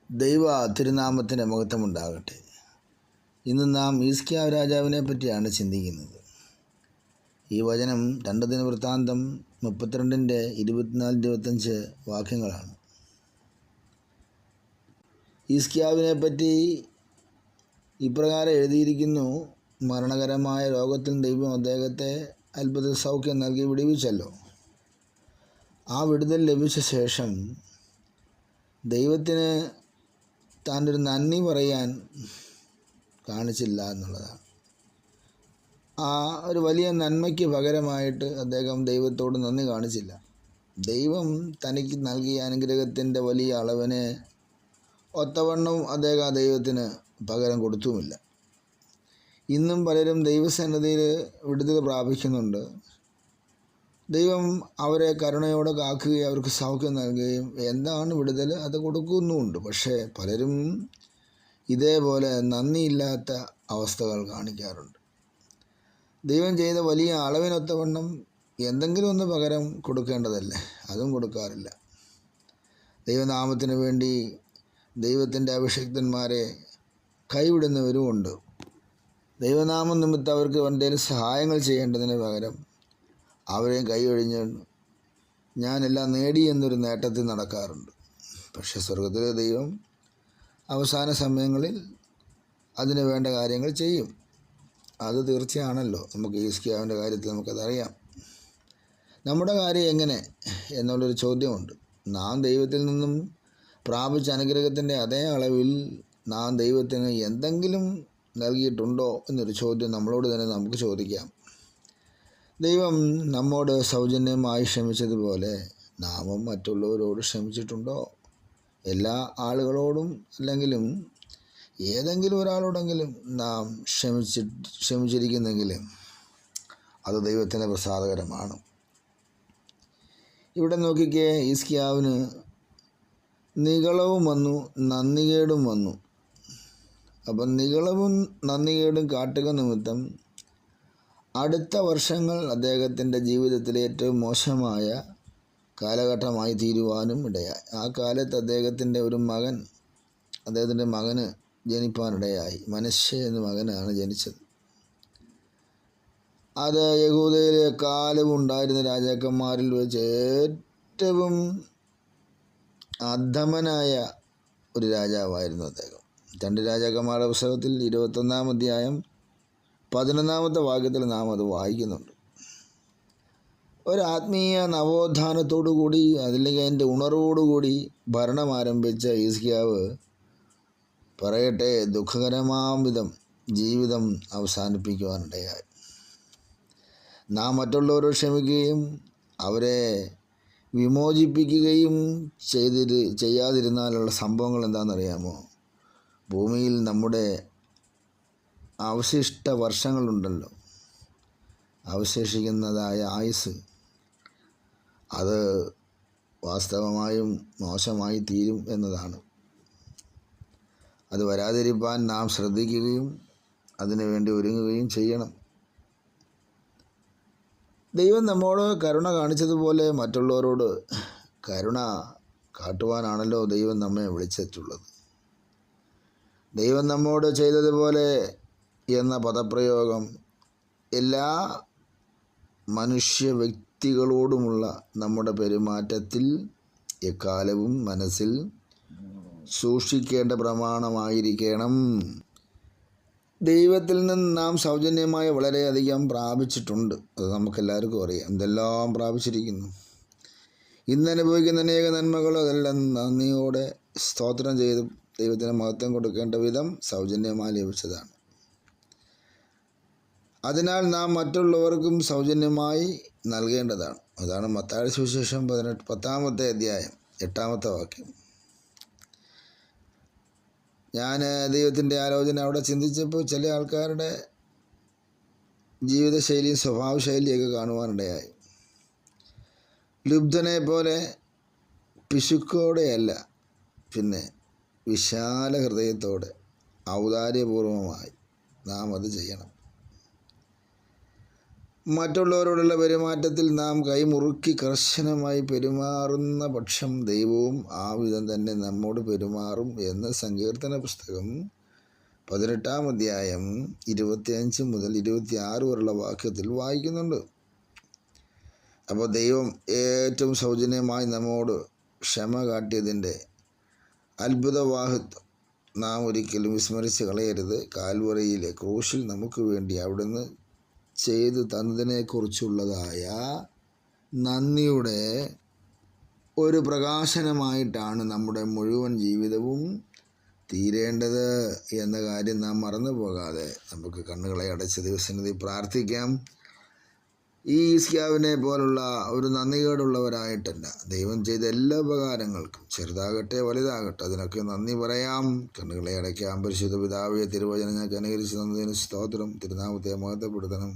ദൈവ തിരുനാമത്തിന് മഹത്വമുണ്ടാകട്ടെ. ഇന്ന് നാം ഹിസ്കീയാവ് രാജാവിനെ പറ്റിയാണ് ചിന്തിക്കുന്നത്. ഈ വചനം 2 ദിനവൃത്താന്തം 32-24-25 വാക്യങ്ങളാണ്. ഹിസ്കീയാവിനെ പറ്റി ഇപ്രകാരം എഴുതിയിരിക്കുന്നു: മരണകരമായ രോഗത്തിൽ ദൈവം അദ്ദേഹത്തെ അത്ഭുത സൗഖ്യം നൽകി വിടുവിച്ചല്ലോ. ആ വിടുതൽ ലഭിച്ച ശേഷം ദൈവത്തിന് താൻ്റെ ഒരു നന്ദി പറയാൻ കാണിച്ചില്ല എന്നുള്ളതാണ്. ആ ഒരു വലിയ നന്മയ്ക്ക് പകരമായിട്ട് അദ്ദേഹം ദൈവത്തോട് നന്ദി കാണിച്ചില്ല. ദൈവം തനിക്ക് നൽകിയ അനുഗ്രഹത്തിൻ്റെ വലിയ അളവിനെ ഒത്തവണ്ണവും അദ്ദേഹം ആ ദൈവത്തിന് പകരം കൊടുത്തുമില്ല. ഇന്നും പലരും ദൈവസന്നിധിയിൽ വിടുതൽ പ്രാപിക്കുന്നുണ്ട്. ദൈവം അവരെ കരുണയോടെ കാക്കുകയും അവർക്ക് സൗഖ്യം നൽകുകയും എന്താണ് വിടുതൽ അത് കൊടുക്കുന്നുമുണ്ട്. പക്ഷേ പലരും ഇതേപോലെ നന്ദിയില്ലാത്ത അവസ്ഥകൾ കാണിക്കാറുണ്ട്. ദൈവം ചെയ്ത വലിയ അളവിനൊത്തവണ്ണം എന്തെങ്കിലും ഒന്ന് പകരം കൊടുക്കേണ്ടതല്ലേ, അതും കൊടുക്കാറില്ല. ദൈവനാമത്തിന് വേണ്ടി ദൈവത്തിൻ്റെ അഭിഷിക്തന്മാരെ കൈവിടുന്നവരുമുണ്ട്. ദൈവനാമം നിമിത്തം അവർക്ക് എന്തെങ്കിലും സഹായങ്ങൾ ചെയ്യേണ്ടതിന് പകരം അവരെയും കൈയൊഴിഞ്ഞ് ഞാനെല്ലാം നേടി എന്നൊരു നേട്ടത്തിൽ നടക്കാറുണ്ട്. പക്ഷേ സ്വർഗത്തിലെ ദൈവം അവസാന സമയങ്ങളിൽ അതിന് വേണ്ട കാര്യങ്ങൾ ചെയ്യും. അത് തീർച്ചയാണല്ലോ. നമുക്ക് ഹിസ്കീയാവിൻ്റെ കാര്യത്തിൽ നമുക്കതറിയാം. നമ്മുടെ കാര്യം എങ്ങനെ എന്നുള്ളൊരു ചോദ്യമുണ്ട്. നാം ദൈവത്തിൽ നിന്നും പ്രാപിച്ച അനുഗ്രഹത്തിൻ്റെ അതേ അളവിൽ നാം ദൈവത്തിന് എന്തെങ്കിലും നൽകിയിട്ടുണ്ടോ എന്നൊരു ചോദ്യം നമ്മളോട് തന്നെ നമുക്ക് ചോദിക്കാം. ദൈവം നമ്മോട് സൗജന്യമായി ക്ഷമിച്ചതുപോലെ നാമും മറ്റുള്ളവരോട് ക്ഷമിച്ചിട്ടുണ്ടോ? എല്ലാ ആളുകളോടും അല്ലെങ്കിലും ഏതെങ്കിലും ഒരാളോടെങ്കിലും നാം ക്ഷമിച്ചിരിക്കുന്നെങ്കിൽ അത് ദൈവത്തിന് പ്രസാദകരമാണ്. ഇവിടെ നോക്കിക്കേ, ഹിസ്കീയാവിന് നിഗളവും വന്നു, നന്ദികേടും വന്നു. അപ്പം നിഗളവും നന്ദികേടും കാട്ടുക നിമിത്തം അടുത്ത വർഷങ്ങൾ അദ്ദേഹത്തിൻ്റെ ജീവിതത്തിലെ ഏറ്റവും മോശമായ കാലഘട്ടമായി തീരുവാനും ഇടയായി. ആ കാലത്ത് അദ്ദേഹത്തിൻ്റെ മകന് ജനിപ്പാനിടയായി. മനശ്ശെ എന്ന മകനാണ് ജനിച്ചത്. അത് യഹൂദയിലെ എക്കാലവും ഉണ്ടായിരുന്ന രാജാക്കന്മാരിൽ വെച്ച് ഏറ്റവും അധമനായ ഒരു രാജാവായിരുന്നു അദ്ദേഹം. 2 രാജാക്കന്മാരുടെ പുസ്തകത്തിൽ 21-ാം അധ്യായം 11-ാമത്തെ വാക്യത്തിൽ നാം അത് വായിക്കുന്നുണ്ട്. ഒരു ആത്മീയ നവോത്ഥാനത്തോടു കൂടി അതില്ലെങ്കിൽ അതിൻ്റെ ഉണർവോടുകൂടി ഭരണം ആരംഭിച്ച ഹിസ്കീയാവ് പറയട്ടെ ദുഃഖകരമാം വിധം ജീവിതം അവസാനിപ്പിക്കുവാനിടയായി. നാം മറ്റുള്ളവരോട് ക്ഷമിക്കുകയും അവരെ വിമോചിപ്പിക്കുകയും ചെയ്യാതിരുന്നാലുള്ള സംഭവങ്ങൾ എന്താണെന്നറിയാമോ? ഭൂമിയിൽ നമ്മുടെ അവശിഷ്ട വർഷങ്ങളുണ്ടല്ലോ, അവശേഷിക്കുന്നതായ ആയുസ്, അത് വാസ്തവമായും മോശമായി തീരും എന്നതാണ്. അത് വരാതിരിക്കാൻ നാം ശ്രദ്ധിക്കുകയും അതിനുവേണ്ടി ഒരുങ്ങുകയും ചെയ്യണം. ദൈവം നമ്മോട് കരുണ കാണിച്ചതുപോലെ മറ്റുള്ളവരോട് കരുണ കാട്ടുവാനാണല്ലോ ദൈവം നമ്മെ വിളിച്ചിട്ടുള്ളത്. ദൈവം നമ്മോട് ചെയ്തതുപോലെ എന്ന പദപ്രയോഗം എല്ലാ മനുഷ്യ വ്യക്തികളോടുമുള്ള നമ്മുടെ പെരുമാറ്റത്തിൽ എക്കാലവും മനസ്സിൽ സൂക്ഷിക്കേണ്ട പ്രമാണമായിരിക്കണം. ദൈവത്തിൽ നിന്ന് നാം സൗജന്യമായി വളരെയധികം പ്രാപിച്ചിട്ടുണ്ട്. അത് നമുക്കെല്ലാവർക്കും അറിയാം. എന്തെല്ലാം പ്രാപിച്ചിരിക്കുന്നു. ഇന്ന് അനുഭവിക്കുന്ന അനേക നന്മകൾ അതെല്ലാം നന്ദിയോടെ സ്തോത്രം ചെയ്ത് ദൈവത്തിന് മഹത്വം കൊടുക്കേണ്ട വിധം സൗജന്യമായി ലഭിച്ചതാണ്. അതിനാൽ നാം മറ്റുള്ളവർക്കും സൗജന്യമായി നൽകേണ്ടതാണ്. അതാണ് മത്തായി സുവിശേഷം 10-ാമത്തെ അധ്യായം 8-ാമത്തെ വാക്യം. ഞാൻ ദൈവത്തിൻ്റെ ആലോചന അവിടെ ചിന്തിച്ചപ്പോൾ ചില ആൾക്കാരുടെ ജീവിതശൈലിയും സ്വഭാവശൈലിയൊക്കെ കാണുവാനിടയായി. ലുബ്ധനെ പോലെ പിശുക്കോടെയല്ല, പിന്നെ വിശാല ഹൃദയത്തോടെ ഔദാര്യപൂർവമായി നാം അത് ചെയ്യണം. മറ്റുള്ളവരോടുള്ള പെരുമാറ്റത്തിൽ നാം കൈമുറുക്കി കർശനമായി പെരുമാറുന്ന പക്ഷം ദൈവവും ആ വിധം തന്നെ നമ്മോട് പെരുമാറും എന്ന് സങ്കീർത്തന പുസ്തകം 18-ാം അധ്യായം 25 മുതൽ 26 വരെയുള്ള വാക്യത്തിൽ വായിക്കുന്നുണ്ട്. അപ്പോൾ ദൈവം ഏറ്റവും സൗജന്യമായി നമ്മോട് ക്ഷമ കാട്ടിയതിൻ്റെ അത്ഭുതവാഹിത്വം നാം ഒരിക്കലും വിസ്മരിച്ച് കളയരുത്. കാൽവറിയിലെ ക്രൂശിൽ നമുക്ക് വേണ്ടി അവിടുന്ന് ചെയ്തു തന്നതിനെക്കുറിച്ചുള്ളതായ നന്ദിയുടെ ഒരു പ്രകാശനമായിട്ടാണ് നമ്മുടെ മുഴുവൻ ജീവിതവും തീരേണ്ടത് എന്ന കാര്യം നാം മറന്നു പോകാതെ നമുക്ക് കണ്ണുകളെ അടച്ച് ദൈവസന്നിധി പ്രാർത്ഥിക്കാം. ഈ ഈസ്ക്യാവിനെ പോലുള്ള ഒരു നന്ദികേടുള്ളവരായിട്ടല്ല, ദൈവം ചെയ്ത എല്ലാ ഉപകാരങ്ങൾക്കും ചെറുതാകട്ടെ വലുതാകട്ടെ അതിനൊക്കെ നന്ദി പറയാം. കണ്ണുകളെ അടയ്ക്കാം. പരിശുദ്ധ പിതാവേ, തിരുവചനം ഞങ്ങൾക്ക് അനുകരിച്ച് തന്നതിന് സ്തോത്രം. തിരുനാമത്തെ മഹത്വപ്പെടുത്തണം.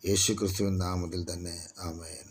യേശു ക്രിസ്തുവിൻ നാമത്തിൽ തന്നെ. ആമേൻ.